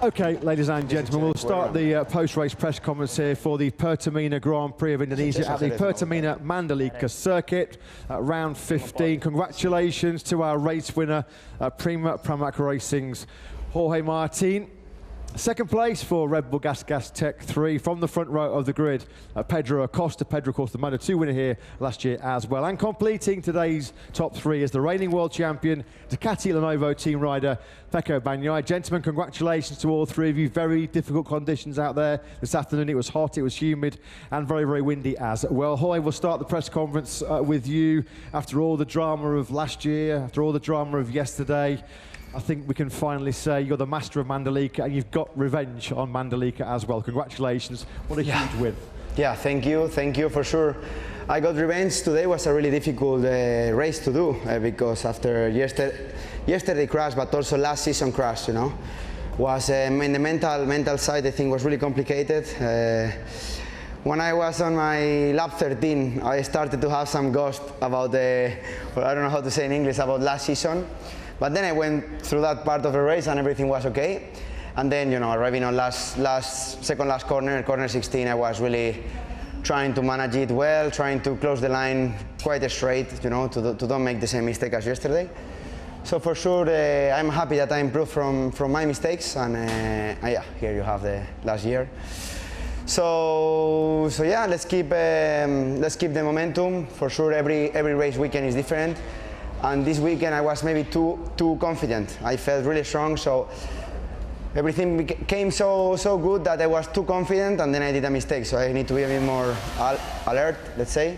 Okay, ladies and gentlemen, we'll start the post-race press conference here for the Pertamina Grand Prix of Indonesia at the Pertamina Mandalika circuit at round 15. Congratulations to our race winner, Prima Racing's Jorge Martin. Second place for Red Bull Gas Tech 3 from the front row of the grid, Pedro Acosta. Pedro Acosta, the Moto2 winner here last year as well. And completing today's top three is the reigning world champion, Ducati Lenovo team rider, Pecco Bagnaia. Gentlemen, congratulations to all three of you. Very difficult conditions out there this afternoon. It was hot, it was humid, and very, very windy as well. Jorge, we'll start the press conference with you. After all the drama of last year, after all the drama of yesterday, I think we can finally say you're the master of Mandalika and you've got revenge on Mandalika as well. Congratulations, what a huge win. Yeah, thank you for sure. I got revenge. Today was a really difficult race to do because after yesterday crash, but also last season crash, you know, was in the mental side I think was really complicated. When I was on my lap 13, I started to have some ghost about I don't know how to say in English, about last season. But then I went through that part of the race and everything was okay. And then, you know, arriving on second last corner, corner 16, I was really trying to manage it well, trying to close the line quite straight, you know, to don't make the same mistake as yesterday. So for sure, I'm happy that I improved from my mistakes. And yeah, here you have the last year. So yeah, let's keep the momentum. For sure, every race weekend is different. And this weekend I was maybe too confident. I felt really strong, so everything became so good that I was too confident, and then I did a mistake. So I need to be a bit more alert, let's say.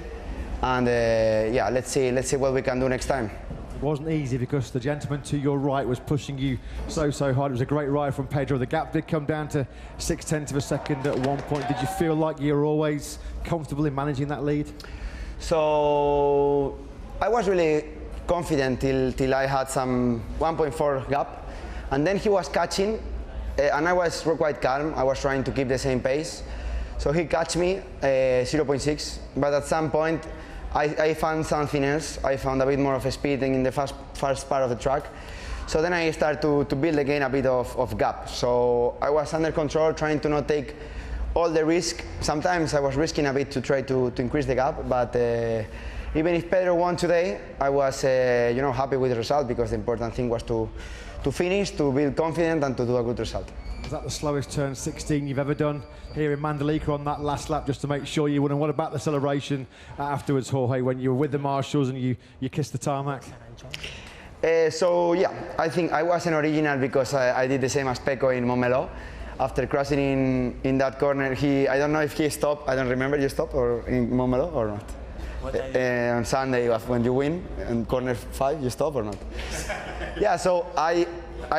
And yeah, let's see what we can do next time. It wasn't easy because the gentleman to your right was pushing you so hard. It was a great ride from Pedro. The gap did come down to 0.6 of a second at one point. Did you feel like you were always comfortable in managing that lead? So I was really confident till I had some 1.4 gap, and then he was catching, and I was quite calm. I was trying to keep the same pace, so he catch me 0.6, but at some point I found something else. I found a bit more of a speed in the first part of the track, so then I started to build again a bit of gap. So I was under control, trying to not take all the risk. Sometimes I was risking a bit to try to increase the gap, but even if Pedro won today, I was you know, happy with the result, because the important thing was to finish, to build confidence, and to do a good result. Was that the slowest turn 16 you've ever done here in Mandalika on that last lap, just to make sure you won? And what about the celebration afterwards, Jorge, when you were with the marshals and you kissed the tarmac? So yeah, I think I wasn't original because I did the same as Pecco in Montmeló. After crashing in that corner, I don't know if he stopped. I don't remember. You stopped or in Montmeló or not? On Sunday, when you win in corner 5, you stop or not? Yeah, so I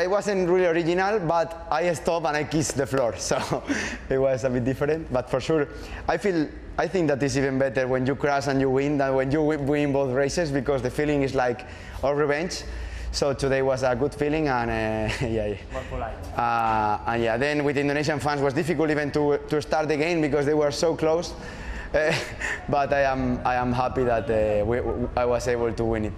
wasn't really original, but I stopped and I kissed the floor, so it was a bit different. But for sure, I think that it's even better when you crash and you win than when you win both races, because the feeling is like all revenge. So today was a good feeling, and yeah. More polite. And yeah, then with Indonesian fans was difficult even to start the game because they were so close. But I am happy that I was able to win it.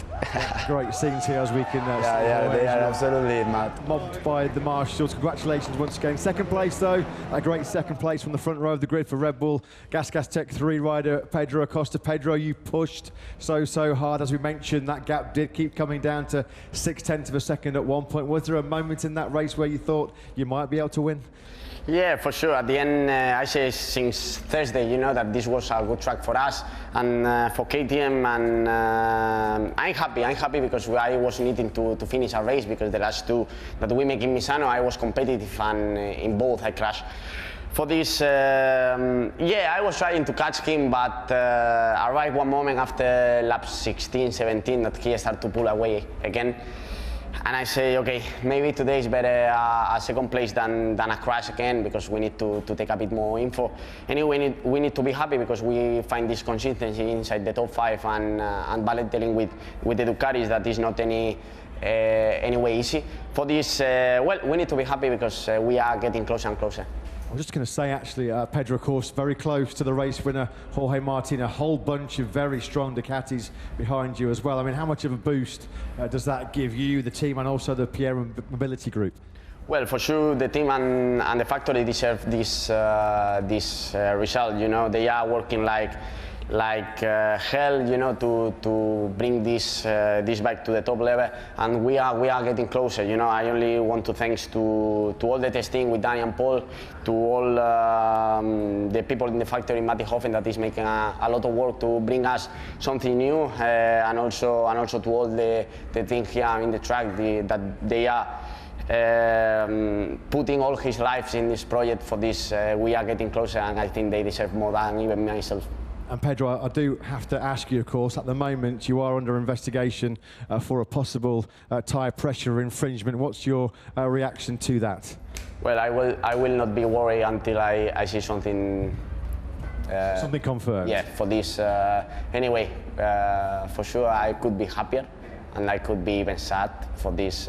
Great scenes here as we can yeah, they are absolutely mad. Mobbed by the marshals. Congratulations once again. Second place though, a great second place from the front row of the grid for Red Bull Gas Tech 3 rider Pedro Acosta. Pedro, you pushed so hard. As we mentioned, that gap did keep coming down to 0.6 of a second at one point. Was there a moment in that race where you thought you might be able to win? Yeah, for sure. At the end, I say since Thursday, you know, that this was a good track for us and for KTM, and I'm happy because I was needing to finish a race, because the last two that we make in Misano, I was competitive, and in both I crashed. For this, yeah, I was trying to catch him, but arrived one moment after lap 16, 17 that he started to pull away again. And I say, okay, maybe today is better a second place than a crash again, because we need to take a bit more info. Anyway, we need to be happy because we find this consistency inside the top 5 and battling with the Ducatis that is not any way easy. For this, well, we need to be happy because we are getting closer and closer. I was just going to say, actually, Pedro, of course, very close to the race winner, Jorge Martin, a whole bunch of very strong Ducatis behind you as well. I mean, how much of a boost does that give you, the team, and also the Pierre Mobility Group? Well, for sure, the team and the factory deserve this result. You know, they are working like hell, you know, to bring this bike to the top level, and we are getting closer. You know, I only want to thanks to all the testing with Danny and Paul, to all the people in the factory in Mattighofen that is making a lot of work to bring us something new, and also to all the team here in the track that they are putting all his lives in this project for this. We are getting closer, and I think they deserve more than even myself. And Pedro, I do have to ask you, of course, at the moment you are under investigation for a possible tyre pressure infringement. What's your reaction to that? Well, I will not be worried until I see something. Something confirmed. Yeah, for this. Anyway, for sure I could be happier, and I could be even sad for this.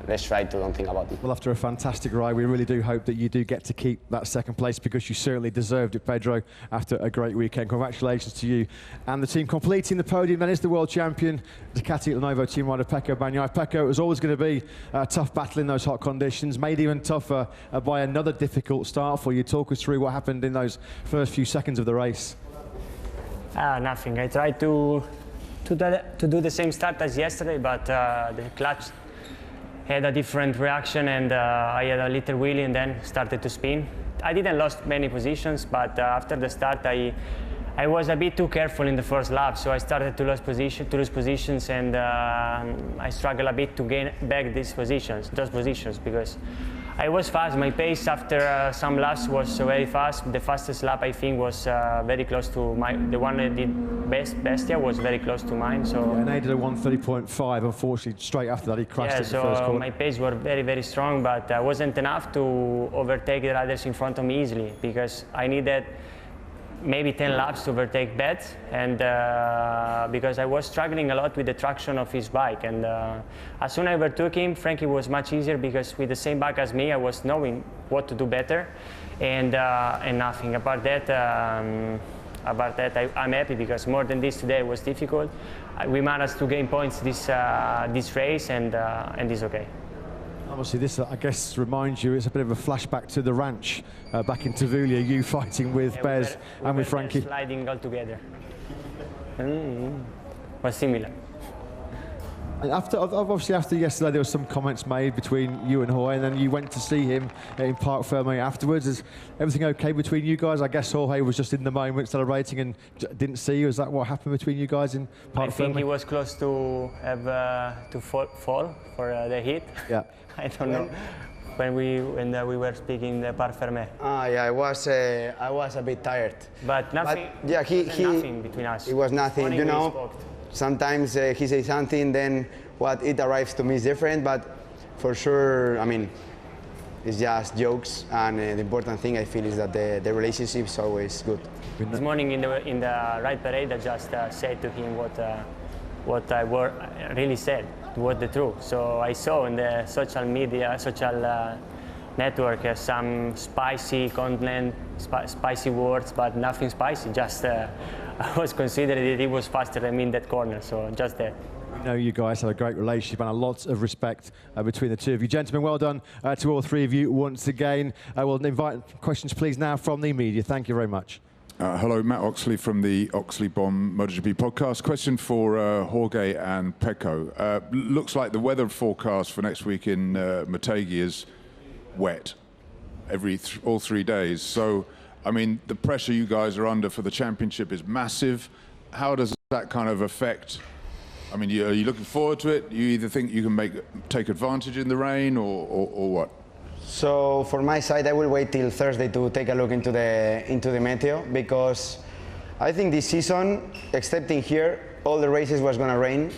Let's try to don't think about it. Well, after a fantastic ride, we really do hope that you do get to keep that second place, because you certainly deserved it, Pedro, after a great weekend. Congratulations to you and the team. Completing the podium then is the world champion, Ducati Lenovo team rider Pecco Bagnaia. Pecco, it was always going to be a tough battle in those hot conditions, made even tougher by another difficult start for you. Talk us through what happened in those first few seconds of the race. Nothing. I tried to do the same start as yesterday, but the clutch had a different reaction, and I had a little wheelie and then started to spin. I didn't lost many positions, but after the start I was a bit too careful in the first lap, so I started to lose positions, and I struggled a bit to gain back those positions, because I was fast. My pace after some laps was very fast. The fastest lap I think was very close to the one I did Bestia was very close to mine. So yeah, and I did a 1:30.5. Unfortunately, straight after that he crashed at the first corner. My pace were very strong, but wasn't enough to overtake the riders in front of me easily, because I needed maybe 10 laps to overtake Bet, and because I was struggling a lot with the traction of his bike, and as soon as I overtook him, frankly, it was much easier, because with the same bike as me, I was knowing what to do better, and nothing apart that. I'm happy, because more than this today was difficult. We managed to gain points this race, and it's okay. Obviously, this, I guess, reminds you, it's a bit of a flashback to the ranch back in Tavulia, you fighting with Bez and with Frankie. Sliding all together. Was similar. And obviously after yesterday, there were some comments made between you and Jorge, and then you went to see him in Parc Fermé afterwards. Is everything okay between you guys? I guess Jorge was just in the moment celebrating and didn't see you. Is that what happened between you guys in Parc Fermé? I think he was close to have to fall for the heat. Yeah. I don't know. When we were speaking the Parc Fermé. Yeah, I was a bit tired. But nothing. But yeah, nothing between us. It was nothing, Only you know. Sometimes he says something, then what it arrives to me is different. But for sure, I mean, it's just jokes, and the important thing I feel is that the relationship is always good. This morning in the ride parade, I just said to him what I really said, what the truth. So I saw in the social network some spicy content, spicy words, but nothing spicy. Just I was considering that he was faster than me in that corner, so just that. We know you guys have a great relationship and a lot of respect between the two of you. Gentlemen, well done to all three of you once again. I will invite questions, please, now from the media. Thank you very much. Hello, Matt Oxley from the Oxley Bomb MotoGP podcast. Question for Jorge and Pecco. Looks like the weather forecast for next week in Motegi is wet all 3 days. So, I mean, the pressure you guys are under for the championship is massive. How does that kind of affect? I mean, are you looking forward to it? You either think you can take advantage in the rain, or what? So for my side, I will wait till Thursday to take a look into the meteo, because I think this season, excepting here, all the races was going to rain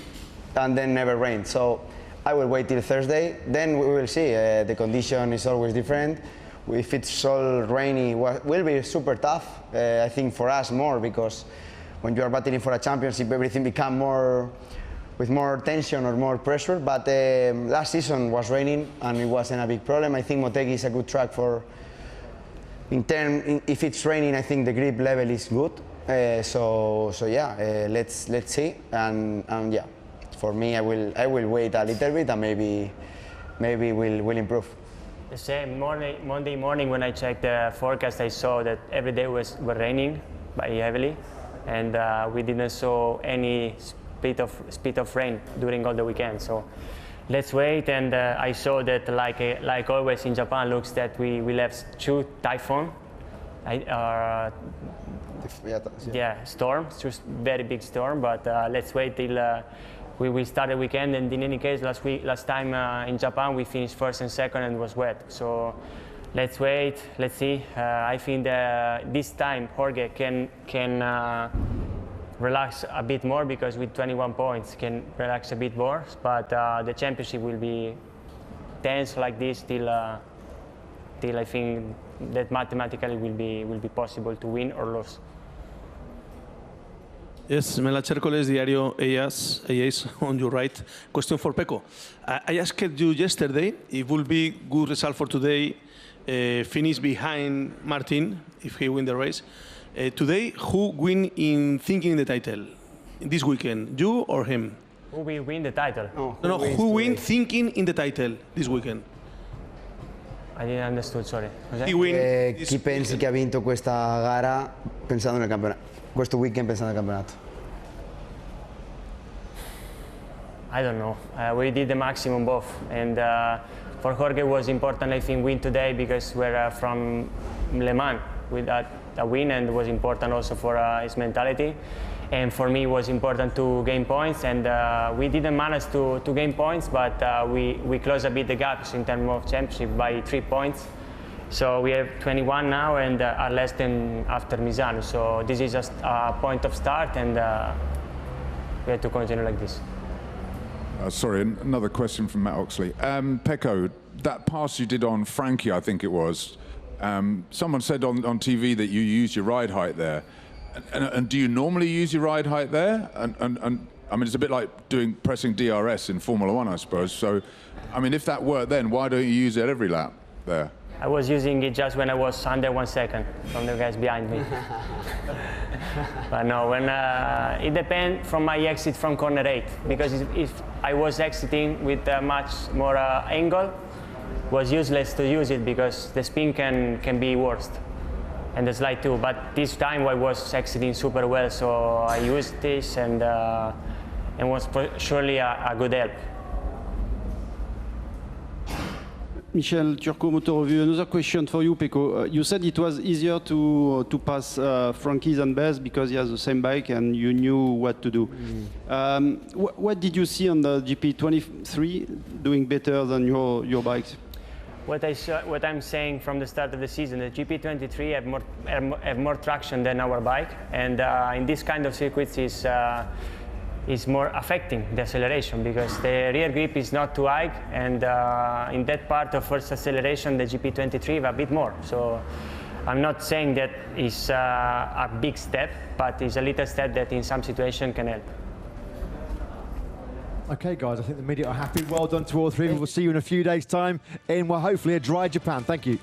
and then never rain. So I will wait till Thursday, then we will see. The condition is always different. If it's all rainy, it will be super tough. I think for us more, because when you are battling for a championship, everything becomes with more tension or more pressure, but last season was raining and it wasn't a big problem. I think Motegi is a good track for, if it's raining, I think the grip level is good. So yeah, let's see, and yeah, for me, I will wait a little bit, and maybe we'll improve. The same Monday morning when I checked the forecast, I saw that every day were raining very heavily, and we didn't saw any speed of rain during all the weekend. So let's wait. And I saw that like always in Japan, looks that we will have 2 typhoon. Storms, just very big storm. But let's wait till we will start the weekend. And in any case, last time in Japan, we finished first and second and it was wet. So let's wait. Let's see. I think that this time Jorge can relax a bit more, because with 21 points can relax a bit more. But the championship will be tense like this till I think that mathematically will be possible to win or lose. Yes, Mela Chercoles, Diario AS on your right. Question for Pecco. I asked you yesterday if it will be good result for today, finish behind Martin if he win the race. Today, who win in thinking the title this weekend, you or him? Who will win the title? No, who win thinking in the title this weekend? I didn't understood, sorry. Chi pensi che ha vinto questa gara pensando nel campionato? Questo weekend pensando nel campionato? I don't know. We did the maximum both, and for Jorge it was important, I think, win today, because we're from Le Mans with a win, and it was important also for his mentality. And for me, it was important to gain points, and we didn't manage to gain points, but we closed a bit the gaps in terms of championship by 3 points. So we have 21 now and are less than after Misano. So this is just a point of start, and we have to continue like this. Sorry, another question from Matt Oxley. Pecco, that pass you did on Frankie, I think it was, someone said on TV that you used your ride height there. And do you normally use your ride height there? And I mean, it's a bit like pressing DRS in Formula One, I suppose. So, I mean, if that worked then, why don't you use it every lap there? I was using it just when I was under 1 second from the guys behind me. But no, when it depends from my exit from corner 8, because if I was exiting with a much more angle, it was useless to use it because the spin can be worse, and the slide too. But this time I was exiting super well, so I used this, and was surely a good help. Michel Turco, Motor Review. Another question for you, Pecco. You said it was easier to pass Frankie than Bez because he has the same bike and you knew what to do. What did you see on the GP23 doing better than your bikes? What I'm saying from the start of the season, the GP23 have more traction than our bike, and in this kind of circuits is more affecting the acceleration because the rear grip is not too high, and in that part of first acceleration the GP23 have a bit more. So I'm not saying that it's a big step, but it's a little step that in some situation can help. Okay, guys, I think the media are happy. Well done to all three. We'll see you in a few days' time in, well, hopefully a dry Japan. Thank you.